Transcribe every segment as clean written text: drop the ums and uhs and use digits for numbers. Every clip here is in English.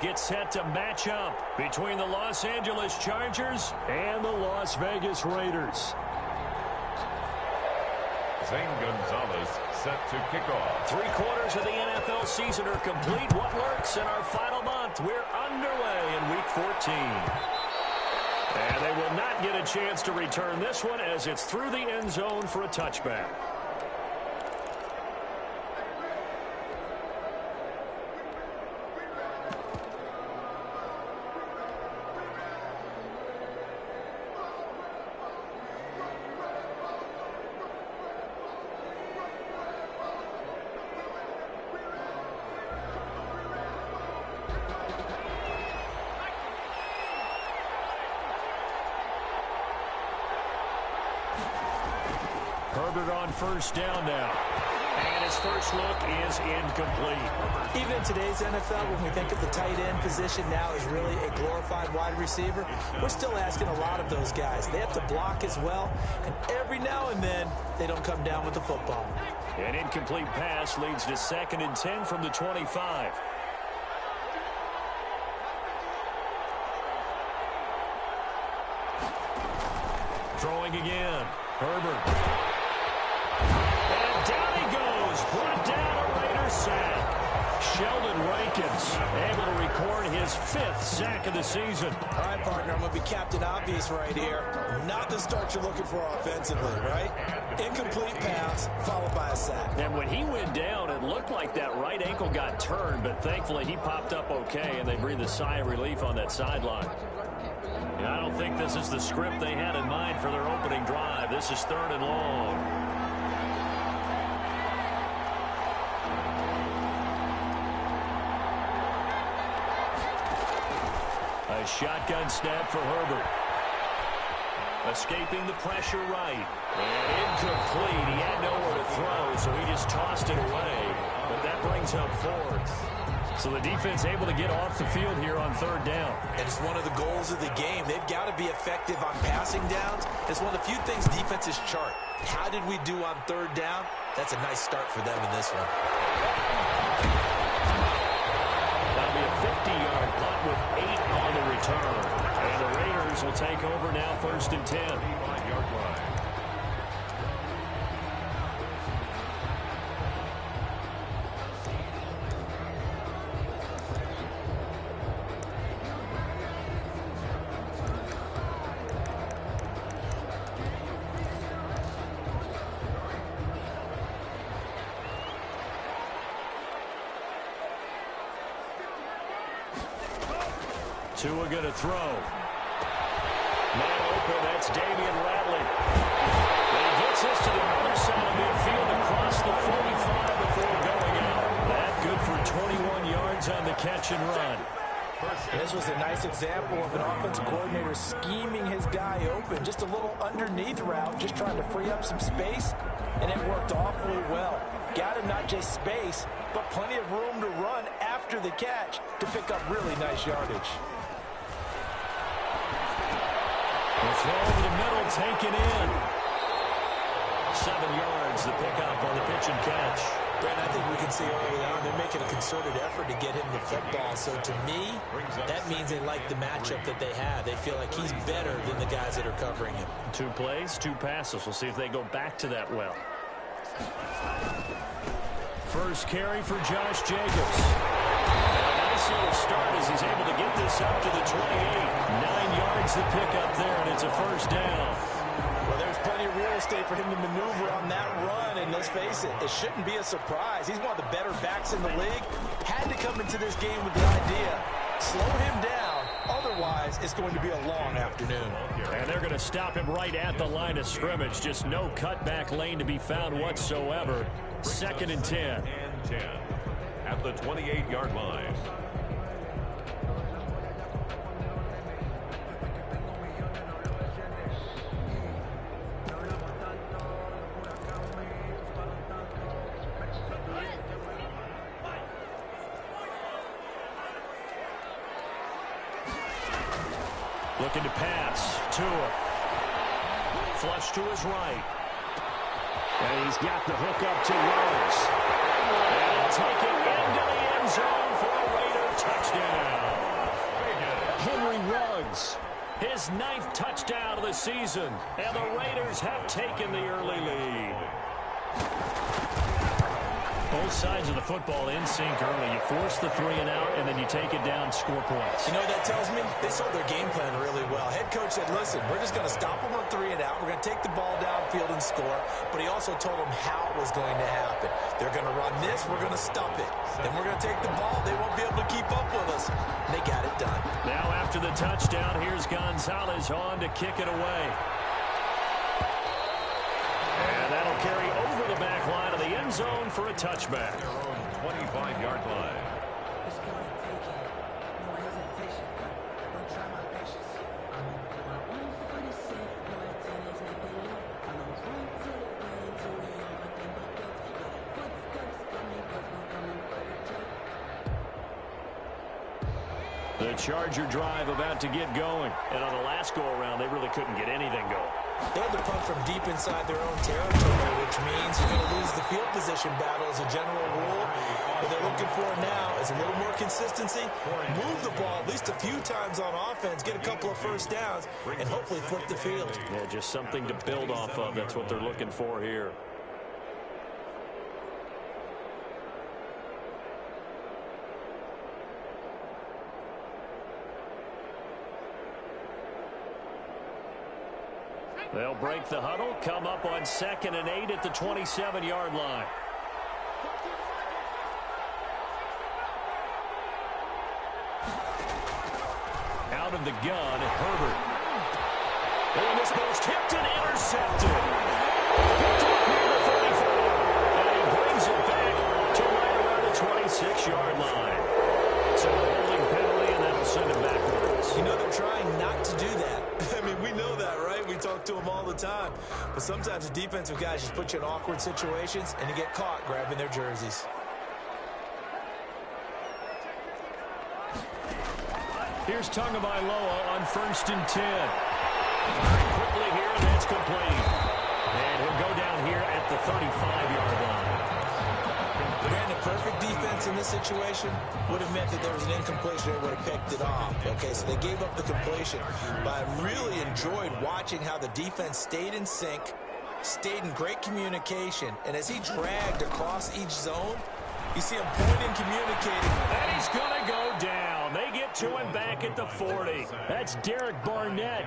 Gets set to match up between the Los Angeles Chargers and the Las Vegas Raiders. Zane Gonzalez set to kick off. 3/4 of the NFL season are complete. What lurks in our final month? We're underway in Week 14. And they will not get a chance to return this one as it's through the end zone for a touchback. Herbert on first down now. And his first look is incomplete. Even in today's NFL, when we think of the tight end position now as really a glorified wide receiver, we're still asking a lot of those guys. They have to block as well, and every now and then, they don't come down with the football. An incomplete pass leads to 2nd and 10 from the 25. Throwing again. Herbert. And down he goes. Brought down a Raiders sack. Sheldon Rankins able to record his 5th sack of the season. All right, partner, I'm going to be Captain Obvious right here. Not the start you're looking for offensively, right? Incomplete pass followed by a sack. And when he went down, it looked like that right ankle got turned, but thankfully he popped up okay, and they breathed a sigh of relief on that sideline. I don't think this is the script they had in mind for their opening drive. This is 3rd and long. A shotgun snap for Herbert. Escaping the pressure right. And incomplete. He had nowhere to throw, so he just tossed it away. But that brings up 4th. So the defense able to get off the field here on 3rd down. And it's one of the goals of the game. They've got to be effective on passing downs. It's one of the few things defenses chart. How did we do on 3rd down? That's a nice start for them in this one. That'll be a 50-yard punt with 8 on the return. And the Raiders will take over now 1st and 10. 5-yard line. Tua going to throw. Man open, that's Damian Ratley. And he gets this to the other side of midfield across the 45 before going out. That good for 21 yards on the catch and run. This was a nice example of an offensive coordinator scheming his guy open. Just a little underneath route, just trying to free up some space, and it worked awfully well. Got him not just space, but plenty of room to run after the catch to pick up really nice yardage. The throw over the middle, taken in. 7 yards, the pickup on the pitch and catch. Brent, I think we can see early on they're making a concerted effort to get him the football. So to me, that means they like the matchup that they have. They feel like he's better than the guys that are covering him. 2 plays, 2 passes. We'll see if they go back to that well. First carry for Josh Jacobs. A nice little start as he's able to get this up to the 28. 9 yards the pickup there, and it's a 1st down. Well, there's plenty of real estate for him to maneuver on that run, and let's face it, it shouldn't be a surprise. He's one of the better backs in the league. Had to come into this game with the idea, slow him down, otherwise it's going to be a long afternoon. And they're going to stop him right at the line of scrimmage. Just no cutback lane to be found whatsoever. 2nd and 10. And 10 at the 28-yard line. Looking to pass. Tua. Flush to his right. And he's got the hook up to Rose. And he'll take it into the end zone for a Raider touchdown. Henry Ruggs, his 9th touchdown of the season, and the Raiders have taken the early lead. Both sides of the football in sync early. You force the 3 and out, and then you take it down, score points. You know what that tells me? They sold their game plan really well. Head coach said, listen, we're just going to stop them on 3 and out. We're going to take the ball downfield and score. But he also told them how it was going to happen. They're going to run this. We're going to stop it. Then we're going to take the ball. They won't be able to keep up with us. And they got it done. Now after the touchdown, here's Gonzalez on to kick it away. And that'll carry over the back line of the end zone for a touchback. Their own 25-yard line. The Charger drive about to get going. And on the last go-around, they really couldn't get anything going. They had to punt from deep inside their own territory, which means you're going to lose the field position battle as a general rule. What they're looking for now is a little more consistency, move the ball at least a few times on offense, get a couple of first downs, and hopefully flip the field. Yeah, just something to build off of. That's what they're looking for here. They'll break the huddle, come up on 2nd and 8 at the 27-yard line. Out of the gun, Herbert. And this ball's tipped and intercepted. Picked up near the 34. And he brings it back to right around the 26-yard line. So a holding penalty, and that'll send him backwards. You know they're trying not to do that. I mean, we know that, right? We talk to them all the time. But sometimes the defensive guys just put you in awkward situations, and you get caught grabbing their jerseys. Here's Tagovailoa on 1st and 10. Very quickly here, and that's complete. And he'll go down here at the 35-yard line. Granted, perfect defense in this situation would have meant that there was an incompletion. They would have picked it off. Okay, so they gave up the completion. But I really enjoyed watching how the defense stayed in sync, stayed in great communication, and as he dragged across each zone, you see him pointing, communicating. And he's going to go down. They get to him back at the 40. That's Derek Barnett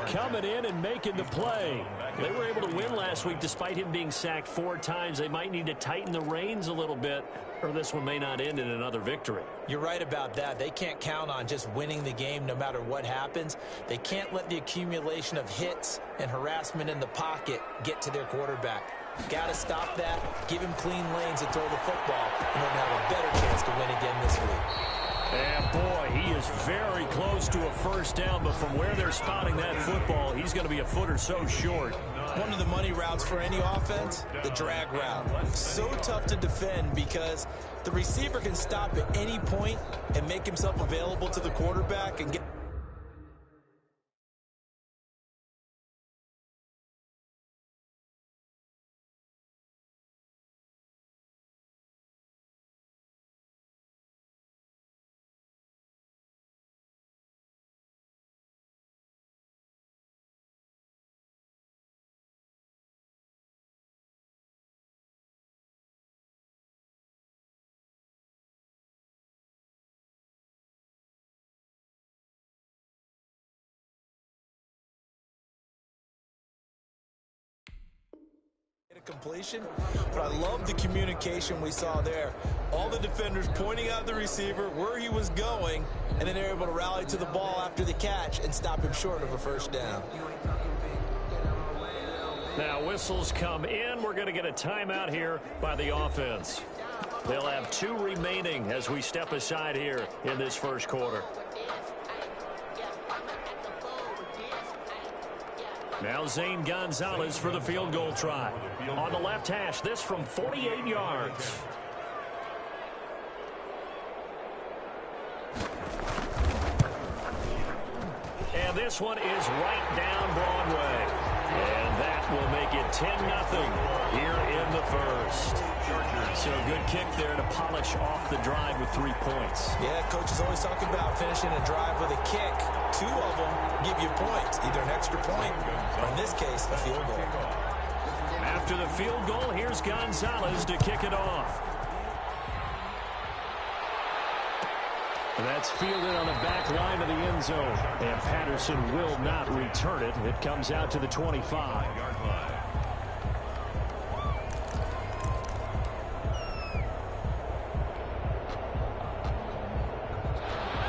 coming in and making the play. They were able to win last week despite him being sacked 4 times. They might need to tighten the reins a little bit, or this one may not end in another victory. You're right about that. They can't count on just winning the game no matter what happens. They can't let the accumulation of hits and harassment in the pocket get to their quarterback. Got to stop that, give him clean lanes to throw the football, and then have a better chance to win again this week. And boy, he is very close to a first down, but from where they're spotting that football, he's going to be a foot or so short. One of the money routes for any offense, the drag route. So tough to defend because the receiver can stop at any point and make himself available to the quarterback and get... completion, but I love the communication we saw there. All the defenders pointing out the receiver where he was going, and then they're able to rally to the ball after the catch and stop him short of a first down. Now whistles come in. We're going to get a timeout here by the offense. They'll have 2 remaining as we step aside here in this first quarter. Now Zane Gonzalez for the field goal try. On the left hash, this from 48 yards. And this one is right down Broadway. And that will make it 10-0 here in the first. So a good kick there to polish off the drive with 3 points. Yeah, coach is always talking about finishing a drive with a kick. 2 of them give you points, either an extra point or, in this case, a field goal. After the field goal, here's Gonzalez to kick it off. And that's fielded on the back line of the end zone. And Patterson will not return it. It comes out to the 25-yard line.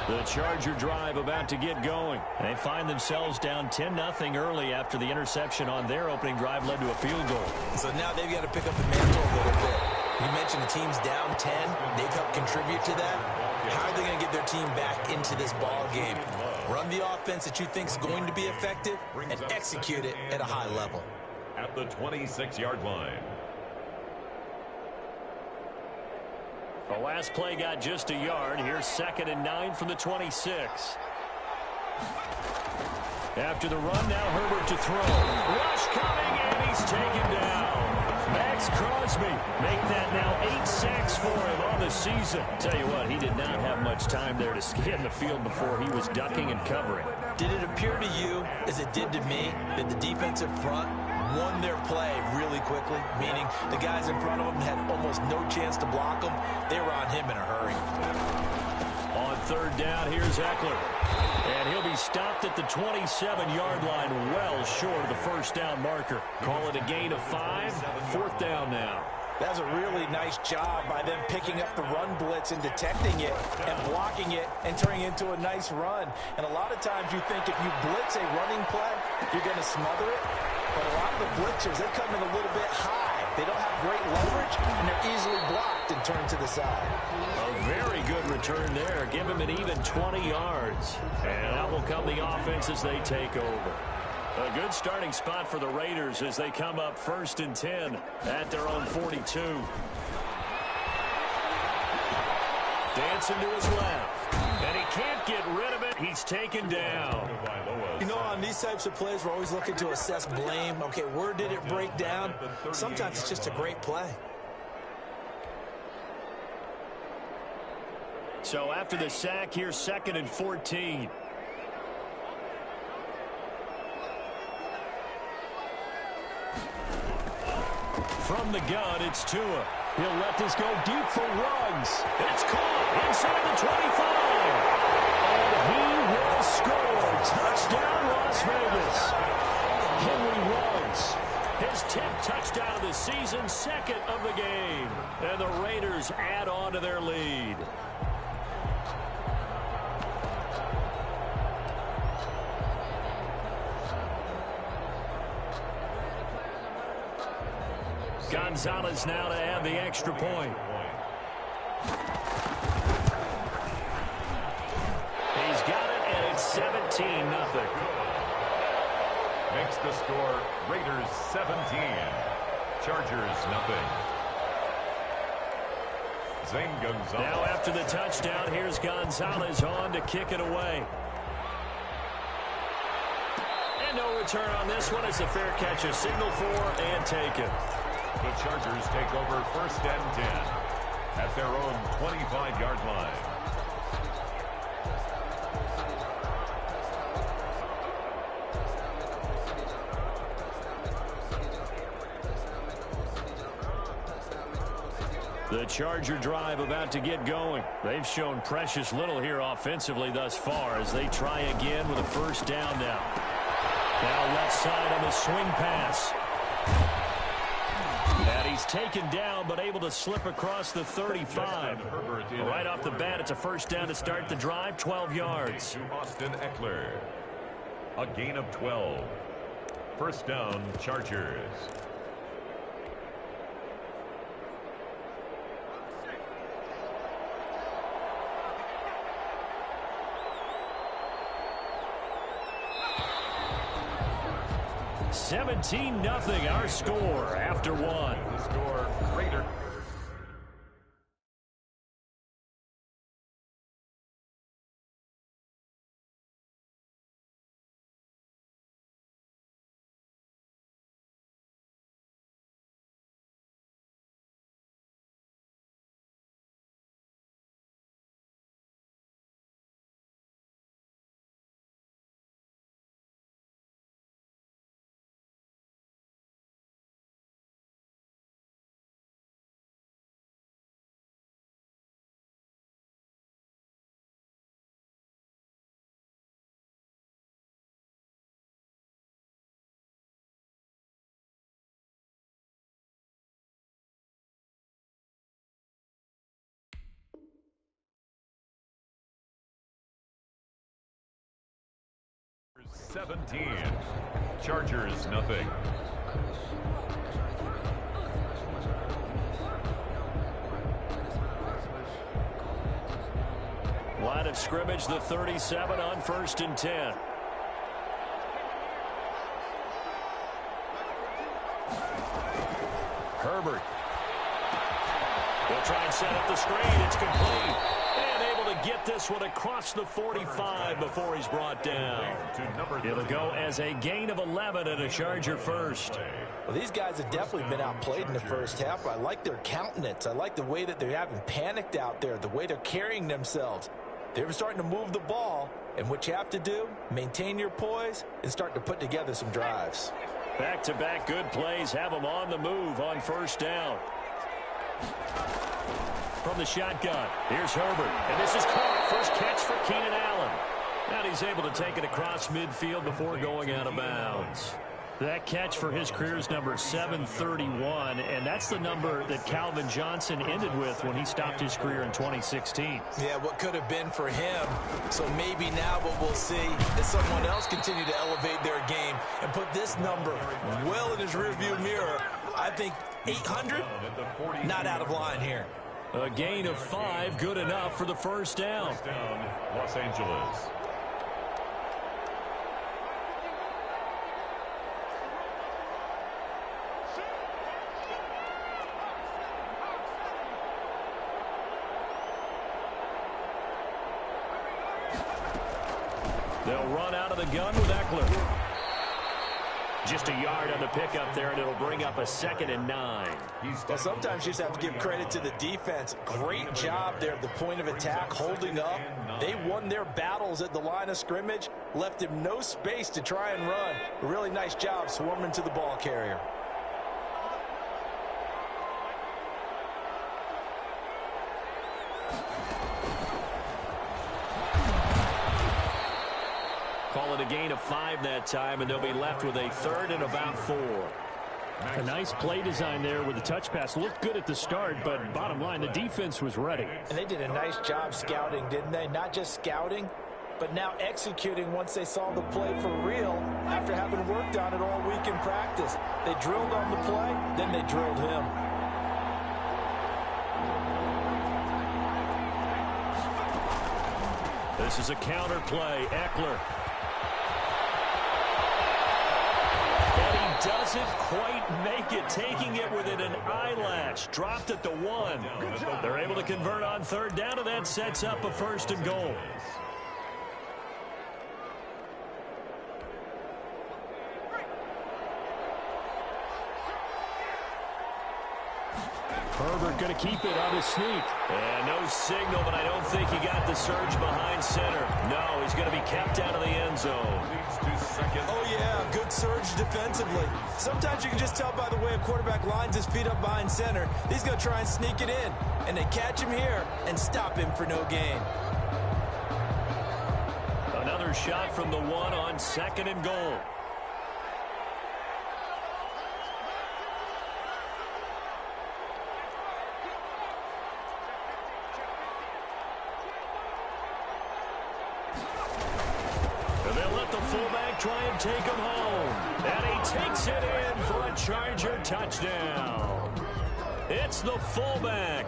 The Charger drive about to get going. They find themselves down 10-0 early after the interception on their opening drive led to a field goal. So now they've got to pick up the mantle a little bit. You mentioned the team's down 10. They've helped contribute to that. How are they going to get their team back into this ball game? Run the offense that you think is going to be effective and execute it at a high level. At the 26-yard line. The last play got just a yard. Here's 2nd and 9 from the 26. After the run, now Herbert to throw. Rush coming, and he's taken down. Max Crosby make that now 8 sacks for him on the season. Tell you what, he did not have much time there to scan the field before he was ducking and covering. Did it appear to you, as it did to me, that the defensive front won their play really quickly, meaning the guys in front of them had almost no chance to block them? They were on him in a hurry. On 3rd down, here's Eckler. And he'll be stopped at the 27-yard line, well short of the first down marker. Call it a gain of 5. 4th down now. That's a really nice job by them picking up the run blitz and detecting it and blocking it and turning it into a nice run. And a lot of times you think if you blitz a running play, you're going to smother it. But a lot of the blitzers, they come in a little bit high. They don't have great leverage, and they're easily blocked and turned to the side. A very good return there. Give him an even 20 yards. And out will come the offense as they take over. A good starting spot for the Raiders as they come up 1st and 10 at their own 42. Dancing to his left. And he can't get rid of it. He's taken down. You know, on these types of plays, we're always looking to assess blame. Okay, where did it break down? Sometimes it's just a great play. So after the sack, here's 2nd and 14. From the gun, it's Tua. He'll let this go deep for Ruggs. It's caught inside the 25. And he will score. Touchdown, Las Vegas. Henry Ruggs, his 10th touchdown of the season, 2nd of the game. And the Raiders add on to their lead. Gonzalez now to add the extra point. He's got it, and it's 17-0. Makes the score Raiders 17. Chargers nothing. Zane Gonzalez. Now after the touchdown, here's Gonzalez on to kick it away. And no return on this one. It's a fair catch, a signal for and taken. The Chargers take over 1st and 10 at their own 25-yard line. The Charger drive about to get going. They've shown precious little here offensively thus far as they try again with a 1st down now. Now left side on the swing pass. And he's taken down, but able to slip across the 35. Right off the bat, it's a 1st down to start the drive, 12 yards. Austin Eckler. A gain of 12. 1st down, Chargers. $17-0 our score after 1. The score, Raiders. 17. Chargers, nothing. Line of scrimmage, the 37 on 1st and 10. Herbert. They'll try and set up the screen. It's complete. And able to get this one across the 45 before he's brought down. It'll go as a gain of 11 and a Charger first. Well, these guys have definitely been outplayed in the first half. I like their countenance. I like the way that they haven't panicked out there, the way they're carrying themselves. They're starting to move the ball, and what you have to do, maintain your poise and start to put together some drives. Back-to-back good plays have them on the move on 1st down. From the shotgun, here's Herbert, and this is caught. First catch for Keenan Allen. And he's able to take it across midfield before going out of bounds. That catch for his career is number 731, and that's the number that Calvin Johnson ended with when he stopped his career in 2016. Yeah, what could have been for him. So maybe now what we'll see is someone else continue to elevate their game and put this number well in his rearview mirror. I think 800, not out of line here. A gain of 5, good enough for the first down. First down, Los Angeles. They'll run out of the gun with Eckler. Just a yard on the pickup there, and it'll bring up a 2nd and 9. Well, sometimes you just have to give credit to the defense. Great job there at the point of attack, holding up. They won their battles at the line of scrimmage, left him no space to try and run. A really nice job swarming to the ball carrier. Call it a gain of 5 that time, and they'll be left with a 3rd and about 4. A nice play design there with the touch pass. Looked good at the start, but bottom line, the defense was ready. And they did a nice job scouting, didn't they? Not just scouting, but now executing once they saw the play for real after having worked on it all week in practice. They drilled on the play, then they drilled him. This is a counter play. Eckler. Doesn't quite make it, taking it within an eyelash. Dropped at the 1. They're able to convert on 3rd down, and that sets up a 1st and goal. Herbert going to keep it on his sneak. And no signal, but I don't think he got the surge behind center. No, he's going to be kept out of the end zone. Oh, yeah, good surge defensively. Sometimes you can just tell by the way a quarterback lines his feet up behind center. He's going to try and sneak it in, and they catch him here and stop him for no gain. Another shot from the 1 on 2nd and goal. Try and take him home. And he takes it in for a Charger touchdown. It's the fullback.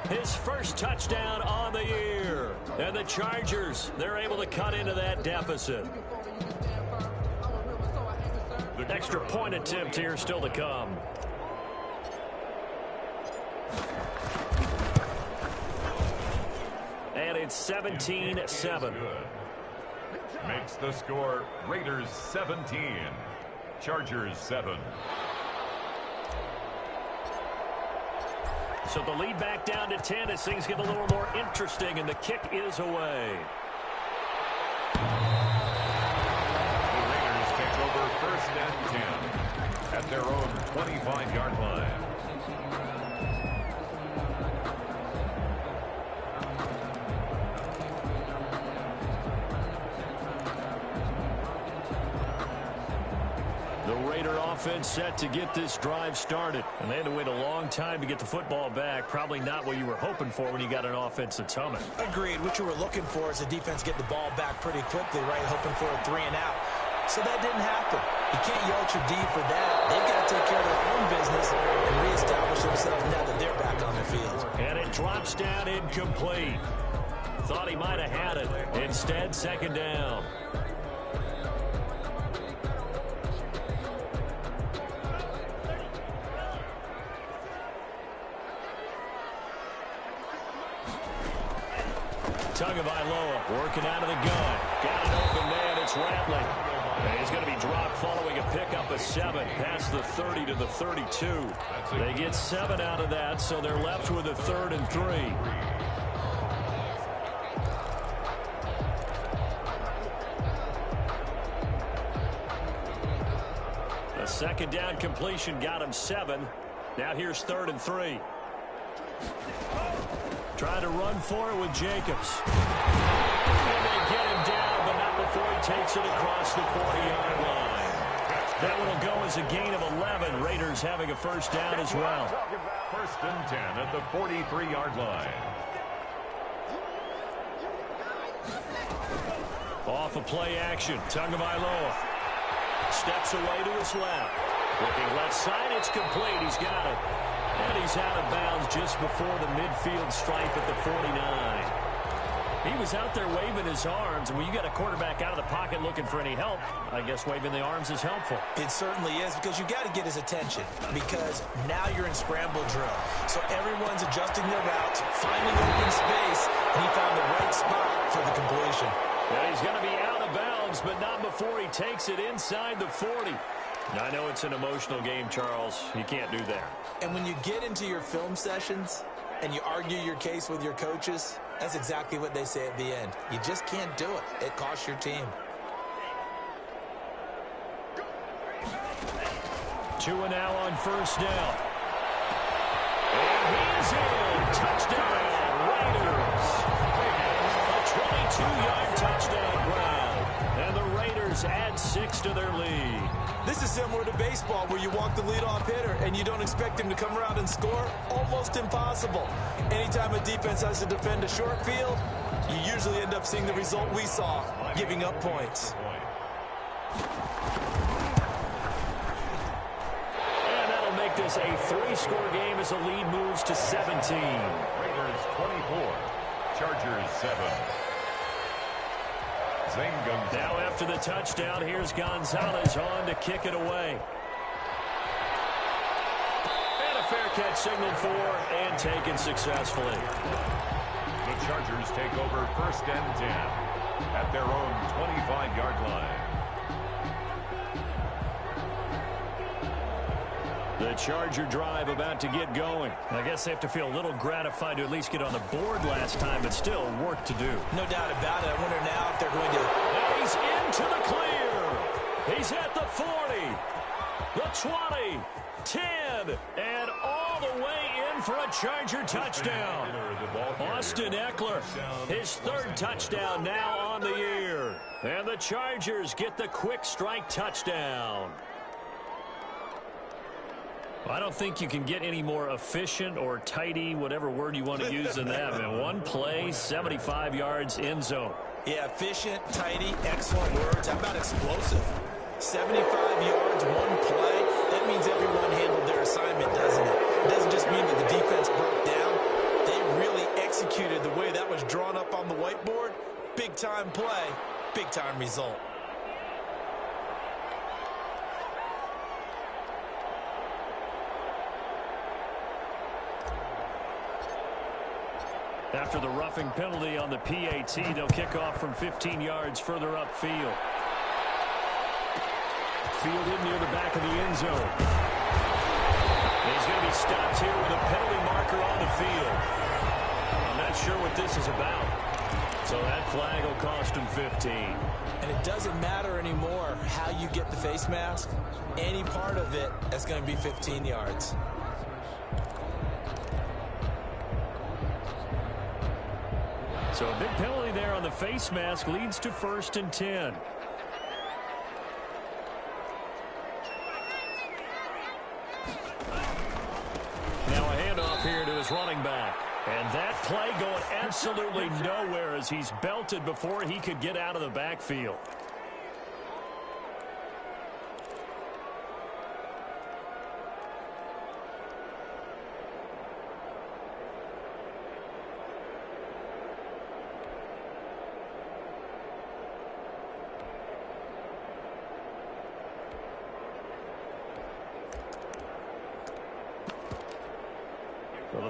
His first touchdown on the year. And the Chargers, they're able to cut into that deficit. Extra point attempt here still to come. And it's 17-7. Makes the score Raiders 17, Chargers 7. So the lead back down to 10 as things get a little more interesting, and the kick is away. The Raiders take over 1st and 10 at their own 25-yard line. Offense set to get this drive started. And they had to wait a long time to get the football back. Probably not what you were hoping for when you got an offense that's humming. Agreed. What you were looking for is the defense get the ball back pretty quickly, right? Hoping for a 3 and out. So that didn't happen. You can't yell at your D for that. They've got to take care of their own business and reestablish themselves now that they're back on the field. And it drops down incomplete. Thought he might have had it. Instead, second down. Tagovailoa working out of the gun. Got an open man. It's Rattling. And he's going to be dropped following a pickup of 7 past the 30 to the 32. They get 7 out of that, so they're left with a 3rd and 3. A second down completion got him 7. Now here's 3rd and 3. Trying to run for it with Jacobs. And they get him down, but not before he takes it across the 40-yard line. That one will go as a gain of 11. Raiders having a first down as well. 1st and 10 at the 43-yard line. Off of play action. Tagovailoa steps away to his left. Looking left side, it's complete. He's got it. And he's out of bounds just before the midfield stripe at the 49. He was out there waving his arms. When you got a quarterback out of the pocket looking for any help, I guess waving the arms is helpful. It certainly is, because you got to get his attention, because now you're in scramble drill. So everyone's adjusting their routes, finding open space, and he found the right spot for the completion. Yeah, he's going to be out of bounds, but not before he takes it inside the 40. I know it's an emotional game, Charles. You can't do that. And when you get into your film sessions and you argue your case with your coaches, that's exactly what they say at the end. You just can't do it. It costs your team. 2 now on first down. And he's in. Touchdown, Raiders. A 22-yard touchdown ground. And the Raiders add 6 to their lead. This is similar to baseball, where you walk the leadoff hitter and you don't expect him to come around and score. Almost impossible. Anytime a defense has to defend a short field, you usually end up seeing the result we saw, giving up points. And that'll make this a 3-score game as the lead moves to 17. Raiders 24, Chargers 7. Now after the touchdown, here's Gonzalez on to kick it away. And a fair catch signaled for and taken successfully. The Chargers take over 1st and 10 at their own 25-yard line. The Charger drive about to get going. I guess they have to feel a little gratified to at least get on the board last time, but still work to do. No doubt about it. I wonder now if they're going to... And he's into the clear. He's at the 40, the 20, 10, and all the way in for a Charger touchdown. Austin Eckler, his 3rd touchdown now on the year. And the Chargers get the quick strike touchdown. I don't think you can get any more efficient or tidy, whatever word you want to use in that, man. One play, 75 yards, end zone. Yeah, efficient, tidy, excellent words. How about explosive? 75 yards, one play. That means everyone handled their assignment, doesn't it? It doesn't just mean that the defense broke down. They really executed the way that was drawn up on the whiteboard. Big-time play, big-time result. After the roughing penalty on the PAT, they'll kick off from 15 yards further upfield. Fielded near the back of the end zone. He's going to be stopped here with a penalty marker on the field. I'm not sure what this is about. So that flag will cost him 15. And it doesn't matter anymore how you get the face mask. Any part of it, that's going to be 15 yards. So a big penalty there on the face mask leads to 1st and 10. Now a handoff here to his running back. And that play going absolutely nowhere as he's belted before he could get out of the backfield.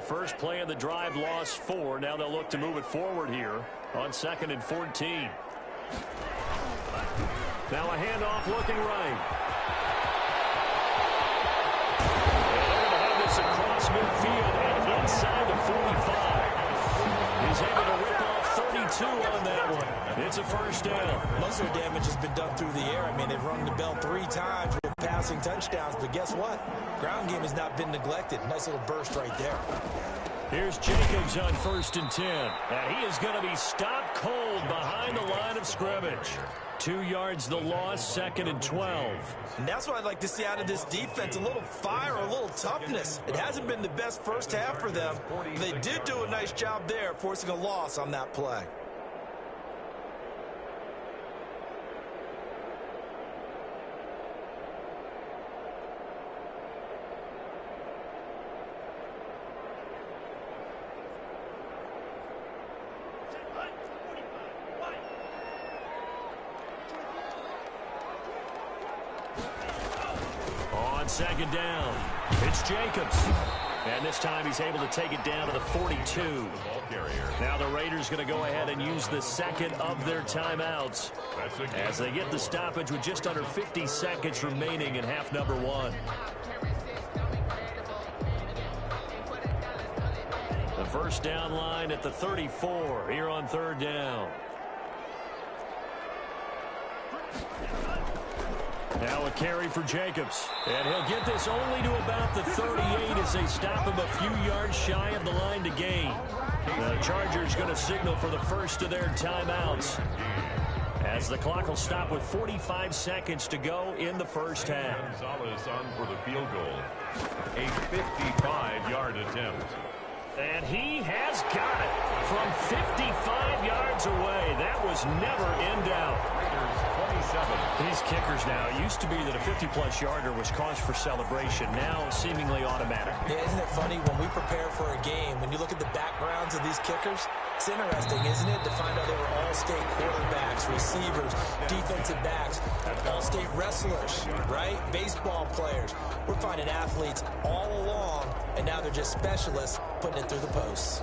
first play of the drive lost 4. Now they'll look to move it forward here on 2nd and 14. Now a handoff looking right. And they're going to have this across midfield and inside the 45. He's able to rip off 32 on that one. It's a first down. Most of the damage has been done through the air. I mean, they've rung the bell 3 times with passing touchdowns, but guess what? Ground game has not been neglected. Nice little burst right there. Here's Jacobs on 1st and 10. And he is going to be stopped cold behind the line of scrimmage. 2 yards the loss, 2nd and 12. And that's what I'd like to see out of this defense, a little fire, a little toughness. It hasn't been the best first half for them. But they did do a nice job there, forcing a loss on that play. On 2nd down, it's Jacobs. And this time he's able to take it down to the 42. Now the Raiders going to go ahead and use the 2nd of their timeouts as they get the stoppage with just under 50 seconds remaining in half number 1. The first down line at the 34 here on 3rd down. Now a carry for Jacobs. And he'll get this only to about the 38 as they stop him a few yards shy of the line to gain. The Chargers going to signal for the first of their timeouts as the clock will stop with 45 seconds to go in the first half. Gonzalez on for the field goal. A 55-yard attempt. And he has got it from 55 yards away. That was never in doubt. These kickers now, it used to be that a 50-plus yarder was cause for celebration. Now seemingly automatic. Yeah, isn't it funny when we prepare for a game, when you look at the backgrounds of these kickers, it's interesting, isn't it, to find out they were all-state quarterbacks, receivers, defensive backs, all-state wrestlers, right? Baseball players. We're finding athletes all along, and now they're just specialists putting it through the posts.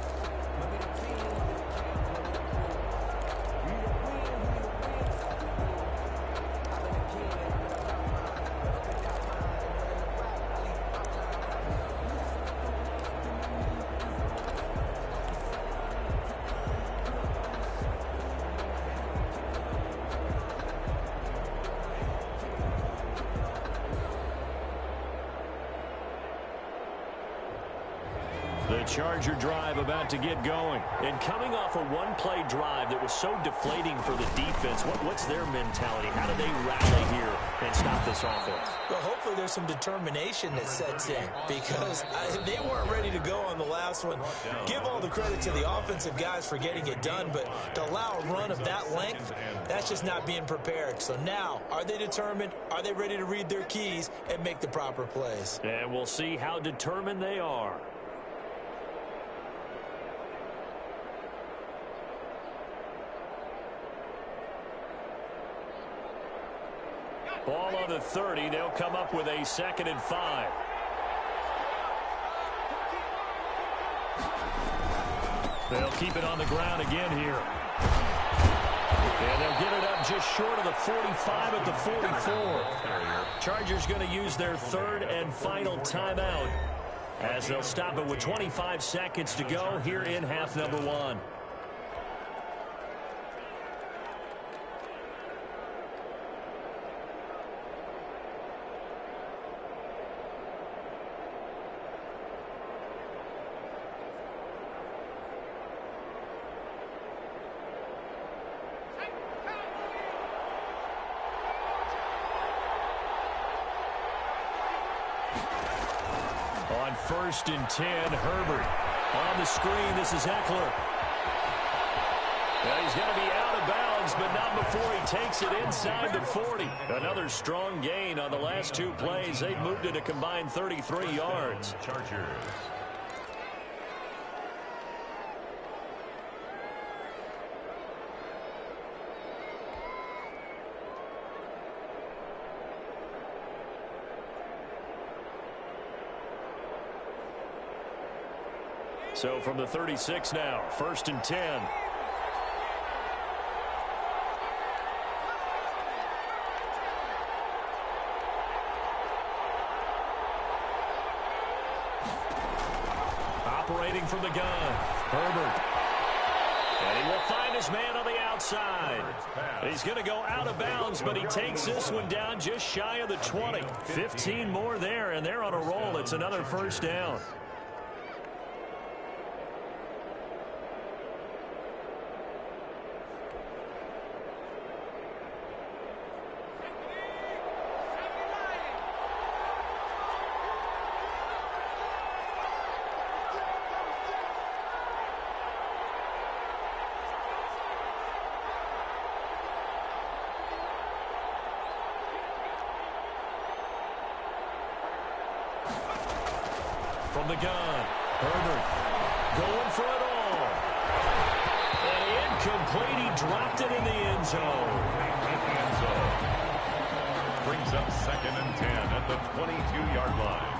The Charger drive about to get going. And coming off a one-play drive that was so deflating for the defense, what's their mentality? How do they rally here and stop this offense? Well, hopefully there's some determination that sets in because they weren't ready to go on the last one. Give all the credit to the offensive guys for getting it done, but to allow a run of that length, that's just not being prepared. So now, are they determined? Are they ready to read their keys and make the proper plays? And we'll see how determined they are. Ball on the 30. They'll come up with a 2nd and 5. They'll keep it on the ground again here. And they'll get it up just short of the 45 at the 44. Chargers going to use their 3rd and final timeout as they'll stop it with 25 seconds to go here in half number 1. On 1st and 10, Herbert. On the screen, this is Eckler. Now he's going to be out of bounds, but not before he takes it inside the 40. Another strong gain on the last 2 plays. They've moved it a combined 33 yards. Chargers. So from the 36 now, 1st and 10. Operating from the gun, Herbert. And he will find his man on the outside. He's going to go out of bounds, but he takes this one down just shy of the 20. 15 more there, and they're on a roll. It's another first down. From the gun, Herbert going for it all. And incomplete. He dropped it in the end zone. Brings up 2nd and 10 at the 22-yard line.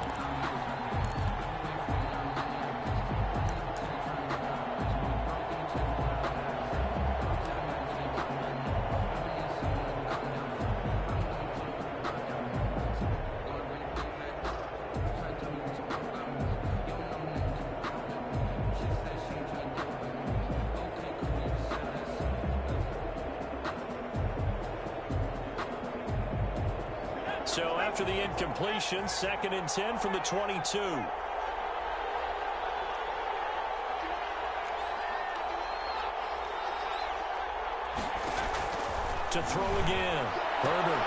So after the incompletion, 2nd and 10 from the 22. To throw again, Herbert.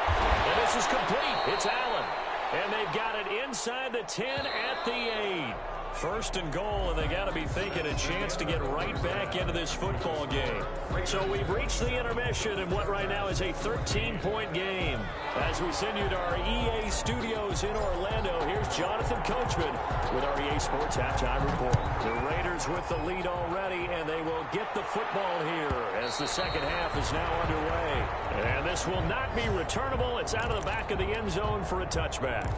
And this is complete. It's Allen. And they've got it inside the 10 at the 8. 1st and goal, and they got to be thinking a chance to get right back into this football game. So we've reached the intermission in what right now is a 13-point game. As we send you to our EA studios in Orlando, here's Jonathan Coachman with our EA Sports Halftime Report. The Raiders with the lead already, and they will get the football here as the second half is now underway. And this will not be returnable. It's out of the back of the end zone for a touchback.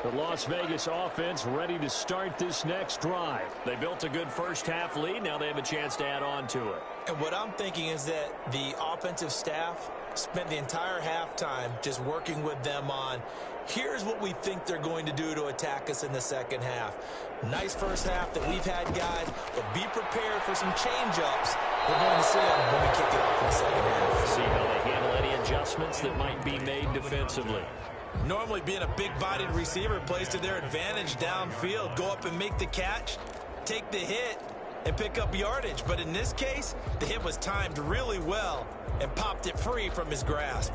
The Las Vegas offense ready to start this next drive. They built a good first half lead. Now they have a chance to add on to it. And what I'm thinking is that the offensive staff spent the entire halftime just working with them on, here's what we think they're going to do to attack us in the second half. Nice first half that we've had, guys, but be prepared for some change-ups. We're going to see them when we kick it off in the second half. See how they handle any adjustments that might be made defensively. Normally being a big-bodied receiver plays to their advantage downfield. Go up and make the catch, take the hit, and pick up yardage. But in this case, the hit was timed really well and popped it free from his grasp.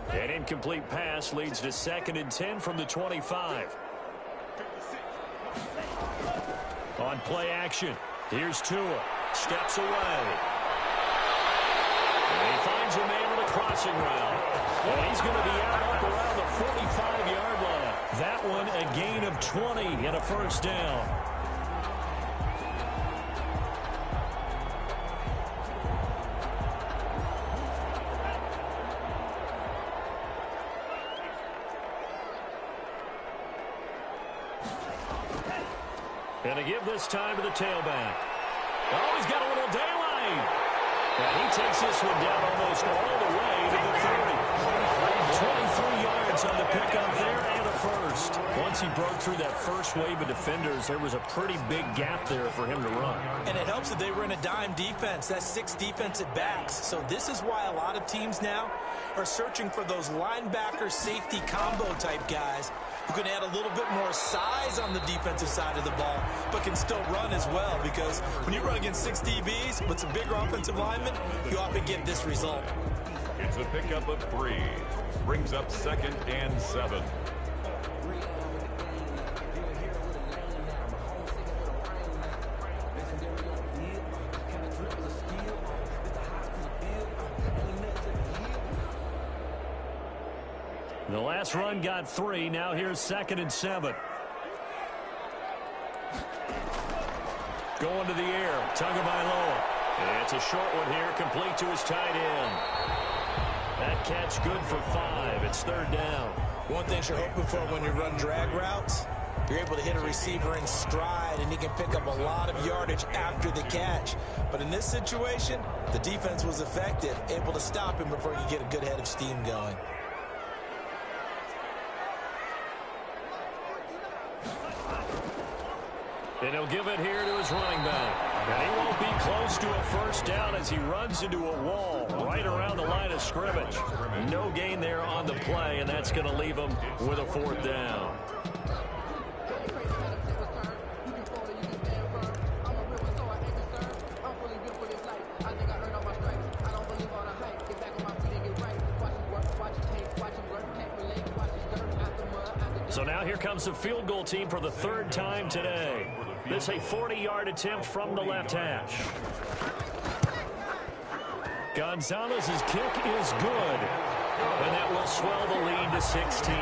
An incomplete pass leads to 2nd and 10 from the 25. On play action, here's Tua. Steps away. And he finds a man on the crossing route. And he's going to be out up around the 45-yard line. That one a gain of 20 and a first down. And to give this time to the tailback. Oh, he's got a little daylight. And he takes this one down almost all the way to the 30. 23 yards on the pickup there and a first. Once he broke through that first wave of defenders, there was a pretty big gap there for him to run. And it helps that they were in a dime defense. That's 6 defensive backs. So this is why a lot of teams now are searching for those linebacker safety combo type guys who can add a little bit more size on the defensive side of the ball, but can still run as well, because when you run against 6 DBs with some bigger offensive linemen, you often get this result. It's a pickup of 3. Brings up 2nd and 7. The last run got 3. Now here's 2nd and 7. Going to the air. Tagovailoa. It's a short one here, complete to his tight end. That catch good for 5. It's 3rd down. One thing you're hoping for when you run drag routes, you're able to hit a receiver in stride, and he can pick up a lot of yardage after the catch. But in this situation, the defense was effective, able to stop him before you get a good head of steam going. And he'll give it here to his running back. And he won't be close to a first down as he runs into a wall right around the line of scrimmage. No gain there on the play, and that's going to leave him with a 4th down. So now here comes the field goal team for the 3rd time today. This a 40-yard attempt from the left hash. Gonzalez's kick is good, and that will swell the lead to 16.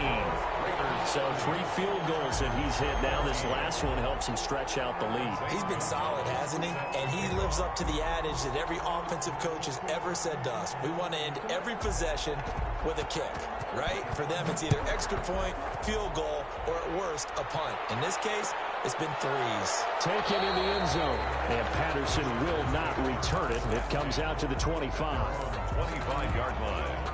So 3 field goals that he's hit now. This last one helps him stretch out the lead. He's been solid, hasn't he? And he lives up to the adage that every offensive coach has ever said to us. We want to end every possession with a kick, right? For them, it's either extra point, field goal, or at worst, a punt. In this case, it's been 3s. Taken in the end zone. And Patterson will not return it. It comes out to the 25. 25-yard line.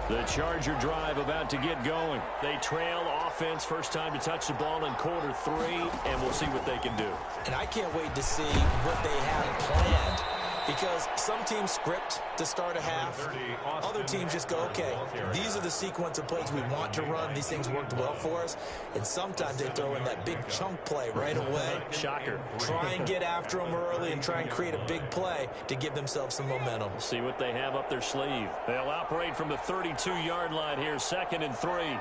The Charger drive about to get going. They trail offense, first time to touch the ball in quarter 3, and we'll see what they can do. And I can't wait to see what they have planned, because some teams script to start a half. Other teams just go, okay, these are the sequence of plays we want to run. These things worked well for us. And sometimes they throw in that big chunk play right away. Shocker. Try and get after them early and try and create a big play to give themselves some momentum. See what they have up their sleeve. They'll operate from the 32-yard line here, 2nd and 3.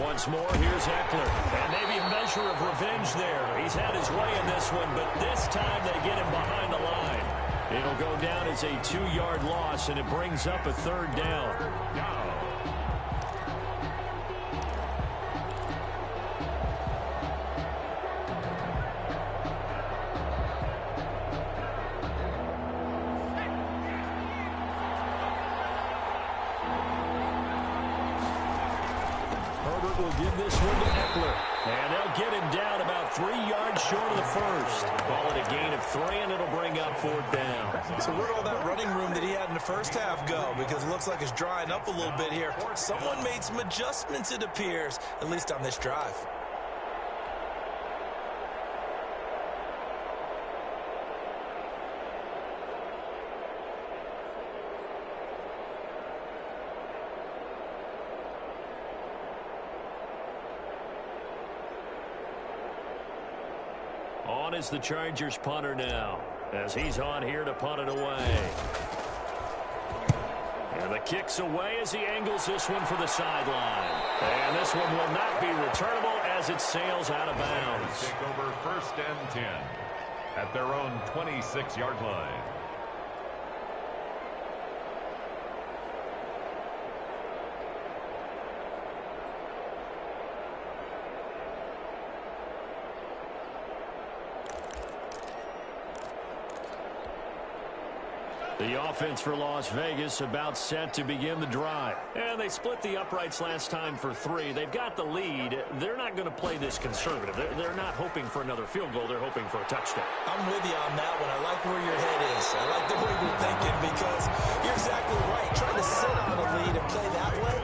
Once more, here's Eckler. And maybe a measure of revenge there. He's had his way in this one, but this time they get him behind the line. It'll go down as a 2-yard loss, and it brings up a 3rd down. Will give this one to Eckler. And they'll get him down about 3 yards short of the first. Call it a gain of 3, and it'll bring up 4th down. So where'd all that running room that he had in the first half go? Because it looks like it's drying up a little bit here. Someone made some adjustments, it appears, at least on this drive. On is the Chargers punter now, as he's on here to punt it away. And the kick's away as he angles this one for the sideline. And this one will not be returnable as it sails out of bounds. Take over 1st and 10 at their own 26-yard line. The offense for Las Vegas about set to begin the drive. And they split the uprights last time for 3. They've got the lead. They're not going to play this conservative. They're not hoping for another field goal. They're hoping for a touchdown. I'm with you on that one. I like where your head is. I like the way you're thinking, because you're exactly right. Trying to sit on a lead and play that way,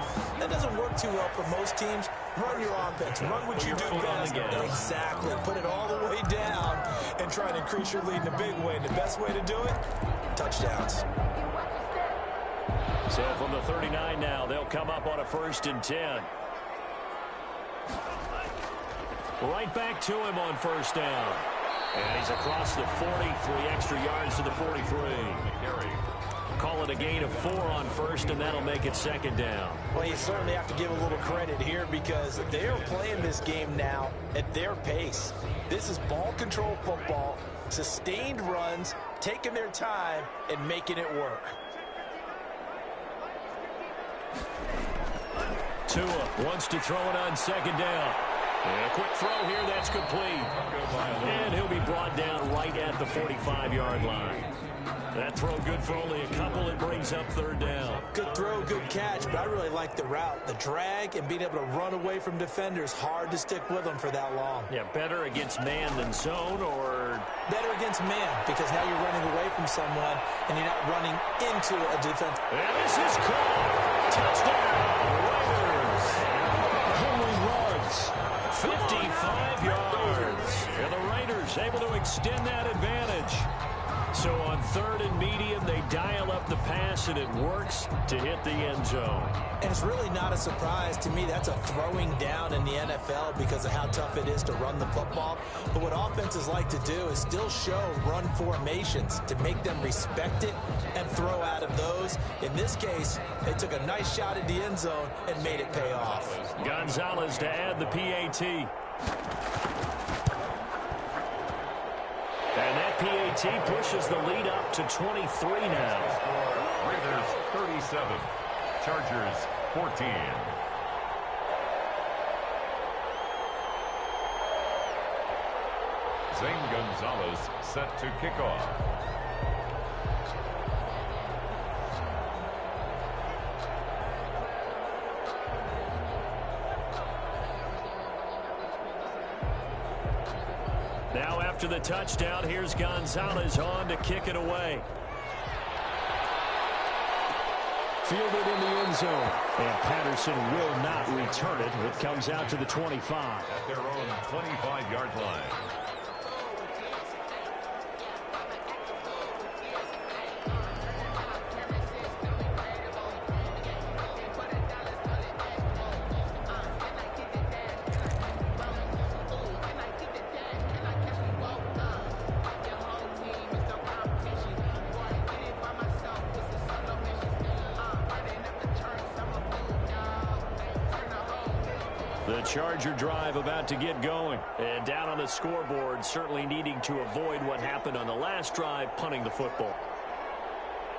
that doesn't work too well for most teams. Run your offense. Run what you do best. Exactly. Put it all the way down and try to increase your lead in a big way. And the best way to do it, touchdowns. So from the 39 now, they'll come up on a 1st and 10. Right back to him on 1st down. And he's across the 40, 3 extra yards to the 43. call it a gain of 4 on first, and that'll make it second down. Well, you certainly have to give a little credit here because they are playing this game now at their pace. This is ball control football, sustained runs, taking their time, and making it work. Tua wants to throw it on second down. And a quick throw here, that's complete. And he'll be brought down right at the 45-yard line. That throw good for only a couple. It brings up third down. Good throw, good catch, but I really like the route. The drag and being able to run away from defenders, hard to stick with them for that long. Yeah, better against man than zone, or? Better against man, because now you're running away from someone and you're not running into a defense. And this is caught. Touchdown, Raiders. Henry runs 55 yards. And the Raiders able to extend that advantage. So on third and medium, they dial up the pass, and it works to hit the end zone. And it's really not a surprise to me. That's a throwing down in the NFL because of how tough it is to run the football. But what offenses like to do is still show run formations to make them respect it and throw out of those. In this case, they took a nice shot at the end zone and made it pay off. Gonzalez to add the PAT. And that PAT pushes the lead up to 23 now. Raiders 37, Chargers 14. Zane Gonzalez set to kick off. Now after the touchdown, here's Gonzalez on to kick it away. Fielded in the end zone. And Patterson will not return it. It comes out to the 25. At their own 25-yard line. The Charger drive about to get going. And down on the scoreboard, certainly needing to avoid what happened on the last drive, punting the football.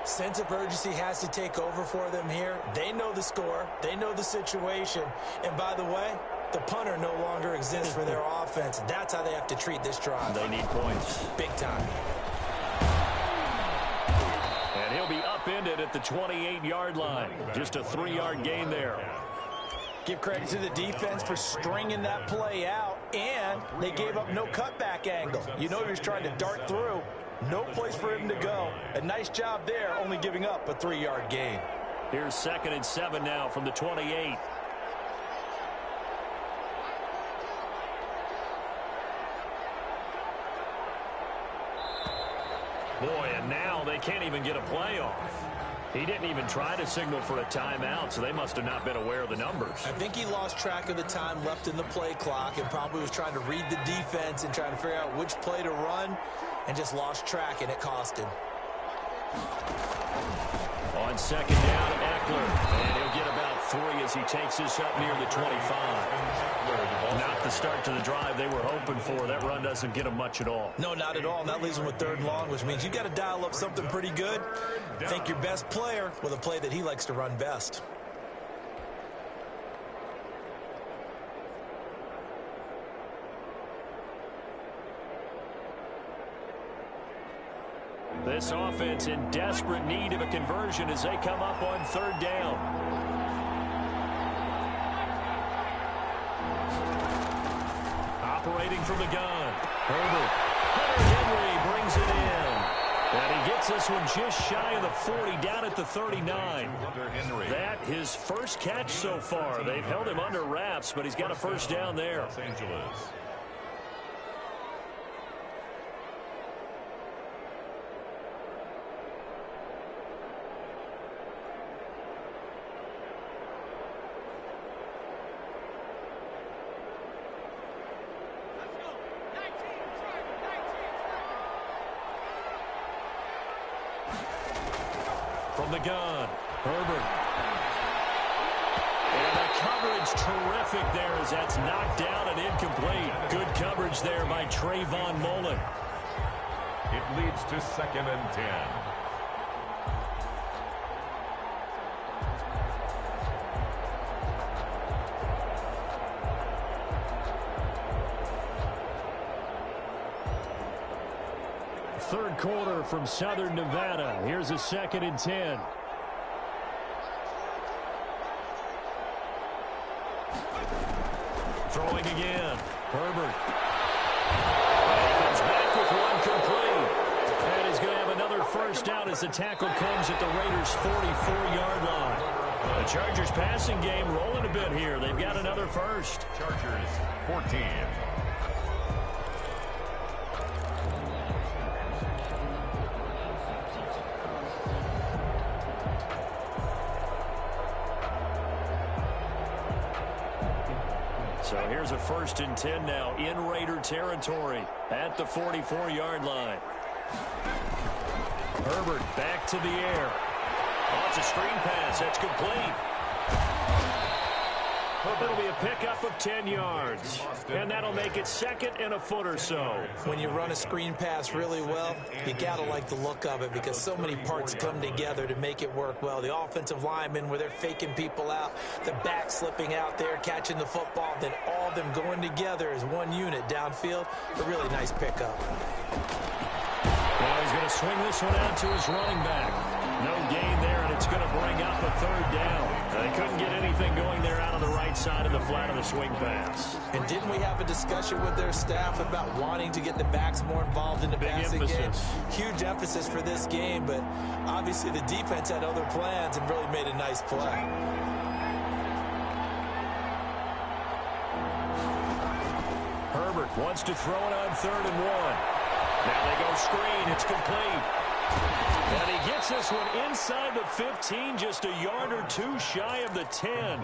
Sense of urgency has to take over for them here. They know the score. They know the situation. And by the way, the punter no longer exists for their offense. That's how they have to treat this drive. They need points. Big time. And he'll be upended at the 28-yard line. Just a 3-yard gain there. Give credit to the defense for stringing that play out, and they gave up no cutback angle. You know you're trying to dart through. No place for him to go. A nice job there, only giving up a 3-yard gain. Here's 2nd and 7 now from the 28. Boy, and now they can't even get a play off. He didn't even try to signal for a timeout, so they must have not been aware of the numbers. I think he lost track of the time left in the play clock and probably was trying to read the defense and trying to figure out which play to run and just lost track, and it cost him. On 2nd down, Eckler, and he'll get about 3 as he takes this up near the 25. Not the start to the drive they were hoping for. That run doesn't get them much at all. No, not at all. And that leaves them with 3rd and long, which means you got to dial up something pretty good. Think your best player with a play that he likes to run best. This offense in desperate need of a conversion as they come up on 3rd down. Operating from the gun. Herbert. Hunter Henry brings it in. And he gets this one just shy of the 40, down at the 39. That his first catch so far. They've held him under wraps, but he's got a first down there. Los Angeles. from the gun. Herbert. And the coverage terrific there as that's knocked down and incomplete. Good coverage there by Trayvon Mullen. It leads to 2nd and 10. Third quarter from Southern Nevada. Here's a 2nd and 10. Throwing again. Herbert. And he comes back with one complete. And he's going to have another first down as the tackle comes at the Raiders' 44-yard line. The Chargers passing game rolling a bit here. They've got another first. Chargers 14. So here's a 1st and 10 now in Raider territory at the 44-yard line. Herbert back to the air. Oh, it's a screen pass. That's complete. It'll be a pickup of 10 yards. And that'll make it 2nd and a foot or so. When you run a screen pass really well, you got to like the look of it because so many parts come together to make it work well. The offensive linemen where they're faking people out, the back slipping out there, catching the football, then all of them going together as one unit downfield. A really nice pickup. Well, he's going to swing this one out to his running back. No gain there, and it's going to bring up a 3rd down. They couldn't get anything going there out on the right side of the flat of the swing pass. And didn't we have a discussion with their staff about wanting to get the backs more involved in the passing game? Huge emphasis for this game, but obviously the defense had other plans and really made a nice play. Herbert wants to throw it on 3rd and 1. Now they go screen. It's complete. And he gets this one inside the 15, just a yard or two shy of the 10.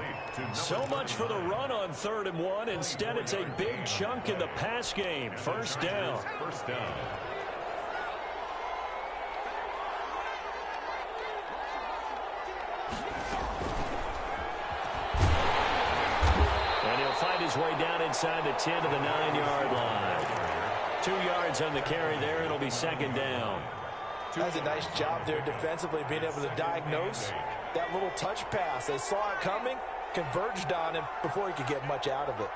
So much for the run on 3rd and 1. Instead, it's a big chunk in the pass game. First down. First down. And he'll find his way down inside the 10 to the 9-yard line. 2 yards on the carry there. It'll be 2nd down. That's a nice job there defensively, being able to diagnose that little touch pass. They saw it coming, converged on him before he could get much out of it.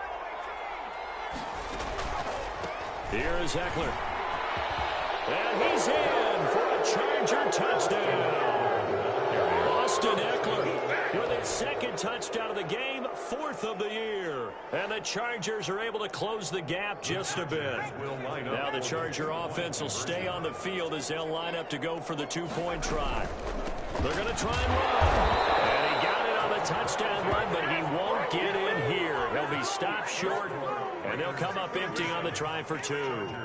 Here is Eckler. And he's in for a Charger touchdown. Austin Eckler with his 2nd touchdown of the game, 4th of the year. And the Chargers are able to close the gap just a bit. Now the Charger offense will stay on the field as they'll line up to go for the 2-point try. They're going to try and run. And he got it on the touchdown run, but he won't get in here. He'll be stopped short, and they'll come up empty on the try for 2. 20.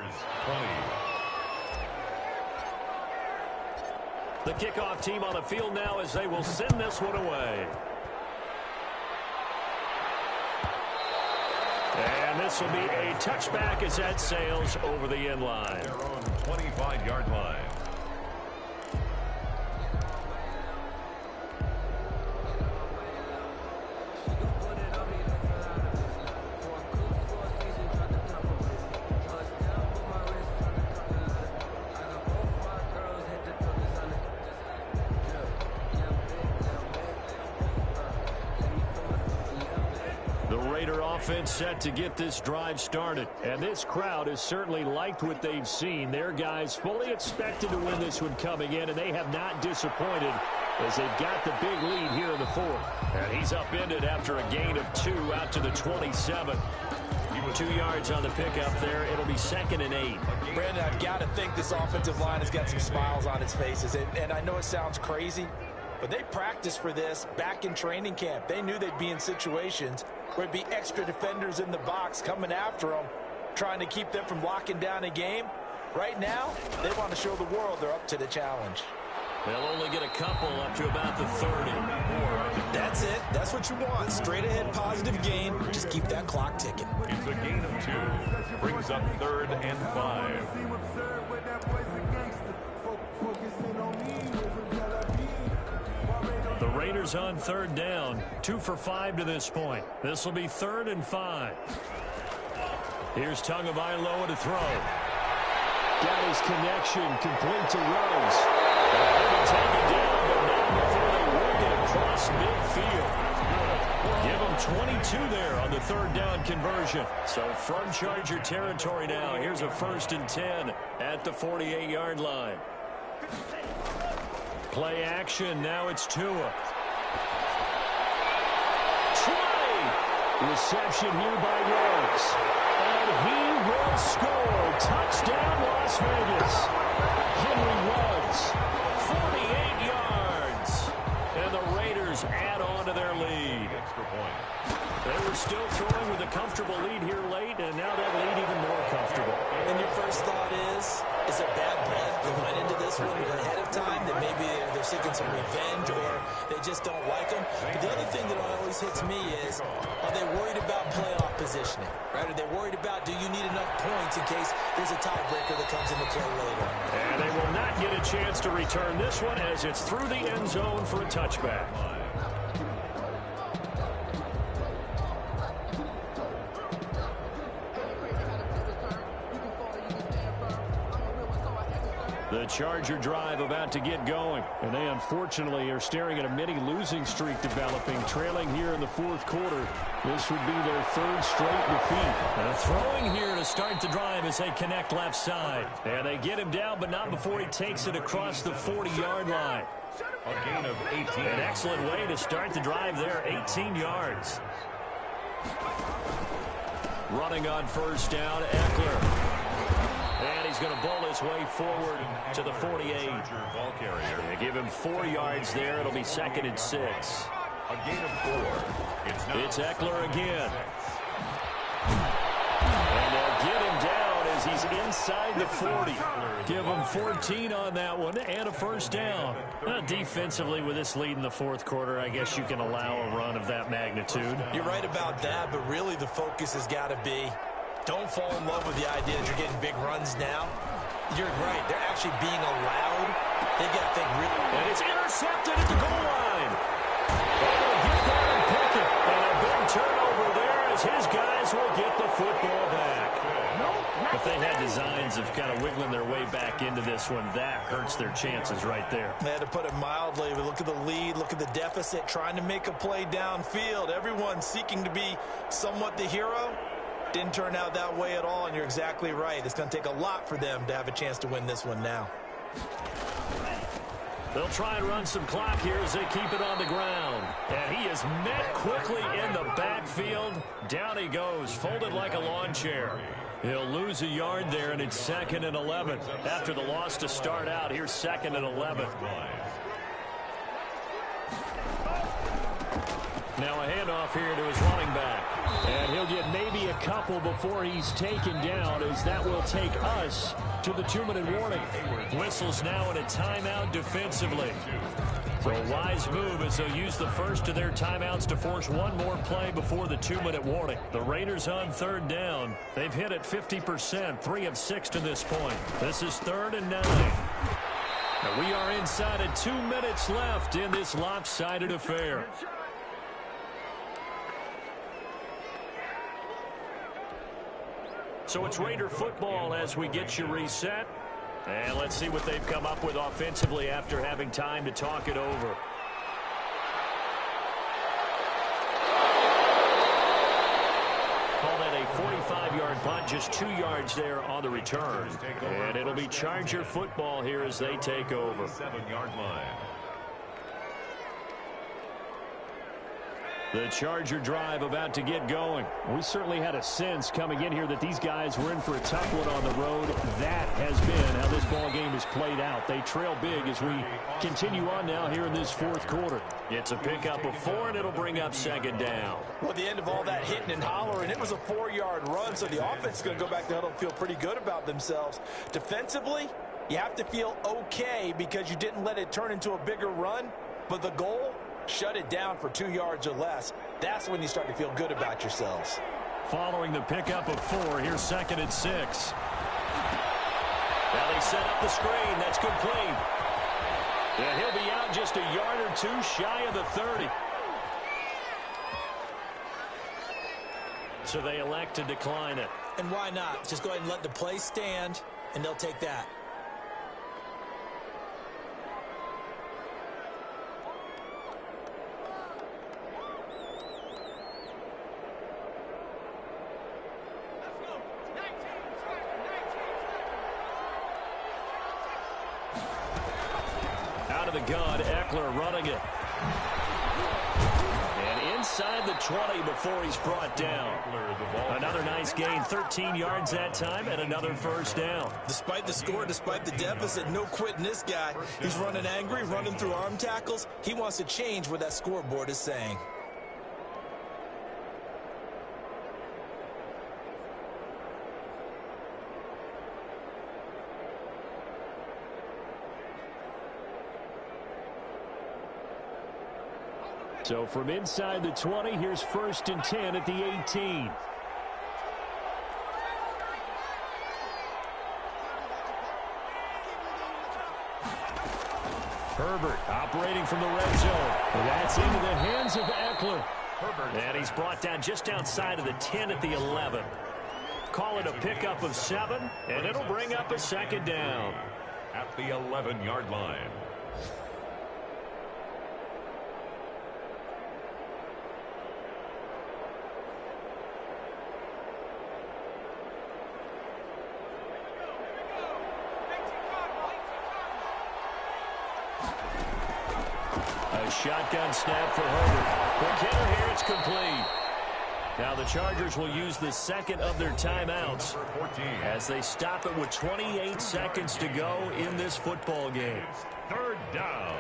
The kickoff team on the field now as they will send this one away. And this will be a touchback as that sails over the end line. Their own 25-yard line. Offense set to get this drive started, and this crowd has certainly liked what they've seen. Their guys fully expected to win this one coming in, and they have not disappointed as they've got the big lead here in the 4th. And he's upended after a gain of 2 out to the 27. 2 yards on the pickup there. It'll be 2nd and 8. Brandon, I've got to think this offensive line has got some smiles on its faces, and I know it sounds crazy, but they practiced for this back in training camp. They knew they'd be in situations where it'd be extra defenders in the box coming after them, trying to keep them from locking down a game. Right now, they want to show the world they're up to the challenge. They'll only get a couple up to about the 30. That's it. That's what you want. Straight ahead positive gain. Just keep that clock ticking. It's a gain of 2. Brings up 3rd and 5. Raiders on third down. 2 for 5 to this point. This will be 3rd and 5. Here's Tagovailoa to throw. Got his connection, complete to Ruggs. They'll take it down, but not before they work it across midfield. Give them 22 there on the 3rd down conversion. So from Charger territory now. Here's a 1st and 10 at the 48-yard line. Play action. Now it's Tua. Trey. Reception here by Ruggs. And he will score. Touchdown, Las Vegas. Henry Ruggs. 48 yards. And the Raiders add on to their lead. Extra point. They were still throwing with a comfortable lead here late, and now that lead even more comfortable. And your first thought is it bad blood that went into this one ahead of time, that maybe they're seeking some revenge or they just don't like them? But the other thing that always hits me is, are they worried about playoff positioning? Right? Are they worried about, do you need enough points in case there's a tiebreaker that comes into play later? And they will not get a chance to return this one as it's through the end zone for a touchback. The Charger drive about to get going. And they unfortunately are staring at a mini losing streak developing, trailing here in the 4th quarter. This would be their 3rd straight defeat. Throwing here to start the drive as they connect left side. And they get him down, but not before he takes it across the 40-yard line. A gain of 18. An excellent way to start the drive there, 18 yards. Running on 1st down, Eckler. And he's going to bowl his way forward to the 48. They give him 4 yards there. It'll be 2nd and 6. A gain of 4. It's Eckler again. And they'll get him down as he's inside the 40. Give him 14 on that one and a 1st down. Defensively, with this lead in the 4th quarter, I guess you can allow a run of that magnitude. You're right about that, but really the focus has got to be, don't fall in love with the idea that you're getting big runs now. You're right. They're actually being allowed. They've got to think really. And it's intercepted at the goal line. Able to get there and pick it. And a big turnover there as his guys will get the football back. If they had designs of kind of wiggling their way back into this one, that hurts their chances right there. They had to put it mildly. But look at the lead. Look at the deficit. Trying to make a play downfield. Everyone seeking to be somewhat the hero. Didn't turn out that way at all, and you're exactly right. It's going to take a lot for them to have a chance to win this one now. They'll try and run some clock here as they keep it on the ground. And he is met quickly in the backfield. Down he goes, folded like a lawn chair. He'll lose a yard there, and it's 2nd and 11. After the loss to start out, here's 2nd and 11. Now a handoff here to his running back. And he'll get maybe a couple before he's taken down, as that will take us to the 2-minute warning. Whistles now in a timeout defensively. So a wise move as they'll use the first of their timeouts to force one more play before the 2-minute warning. The Raiders on 3rd down. They've hit it 50%, 3 of 6 to this point. This is 3rd and 9. Now we are inside of 2 minutes left in this lopsided affair. So it's Raider football as we get you reset. And let's see what they've come up with offensively after having time to talk it over. Call that a 45-yard punt, just 2 yards there on the return. And it'll be Charger football here as they take over. 7-yard line. The Charger drive about to get going. We certainly had a sense coming in here that these guys were in for a tough one on the road. That has been how this ball game has played out. They trail big as we continue on now here in this 4th quarter. It's a pickup of 4, and it'll bring up 2nd down. Well, at the end of all that hitting and hollering, it was a 4-yard run, so the offense is going to go back to the huddle and feel pretty good about themselves. Defensively, you have to feel okay because you didn't let it turn into a bigger run, but the goal, shut it down for 2 yards or less. That's when you start to feel good about yourselves. Following the pickup of 4, here's 2nd and 6. Now they set up the screen. That's complete. And he'll be out just a yard or two shy of the 30. So they elect to decline it. And why not? Just go ahead and let the play stand, and they'll take that. Out of the gun, Eckler running it. And inside the 20 before he's brought down. Another nice gain, 13 yards that time, and another first down. Despite the score, despite the deficit, no quitting this guy. He's running angry, running through arm tackles. He wants to change what that scoreboard is saying. So from inside the 20, here's 1st and 10 at the 18. Herbert operating from the red zone. And that's into the hands of Eckler. And he's brought down just outside of the 10 at the 11. Call it a pickup of 7, and it'll bring up a 2nd down. At the 11-yard line. A shotgun snap for Herbert. Quick hitter here, it's complete. Now the Chargers will use the 2nd of their timeouts as they stop it with 28 seconds to go in this football game. 3rd down.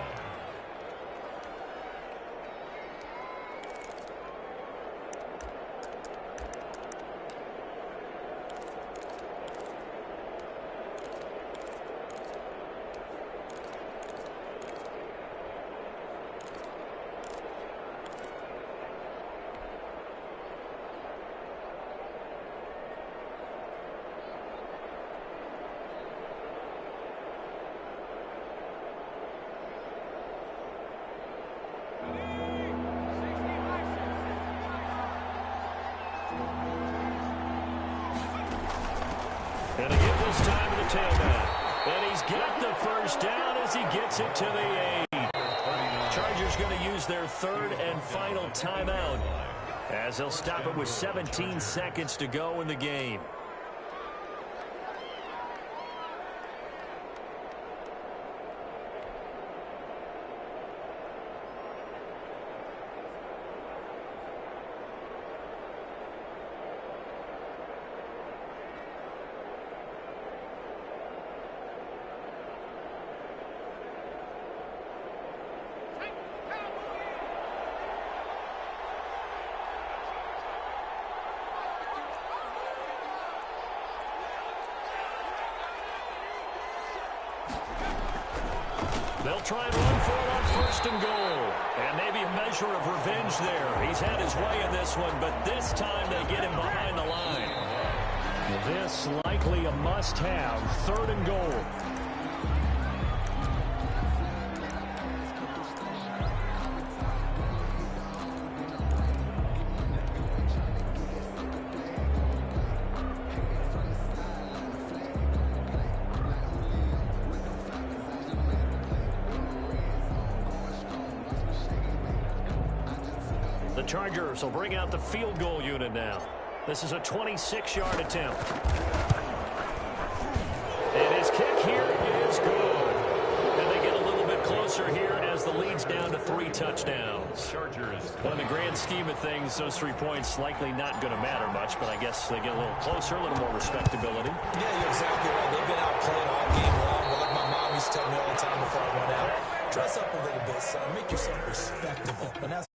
And again this time in the tailback. And he's got the first down as he gets it to the 8. Chargers going to use their 3rd and final timeout as they'll stop it with 17 seconds to go in the game. They'll try and run for it on 1st and goal. And maybe a measure of revenge there. He's had his way in this one, but this time they get him behind the line. This likely a must-have, 3rd and goal. The Chargers will bring out the field goal unit now. This is a 26-yard attempt. And his kick here is good. And they get a little bit closer here as the lead's down to 3 touchdowns. Chargers. Well, in the grand scheme of things, those 3 points likely not going to matter much, but I guess they get a little closer, a little more respectability. Yeah, you're exactly right. They've been outplayed all game long. But like my mom used to tell me all the time before I went out, dress up a little bit, son. Make yourself respectable. And that's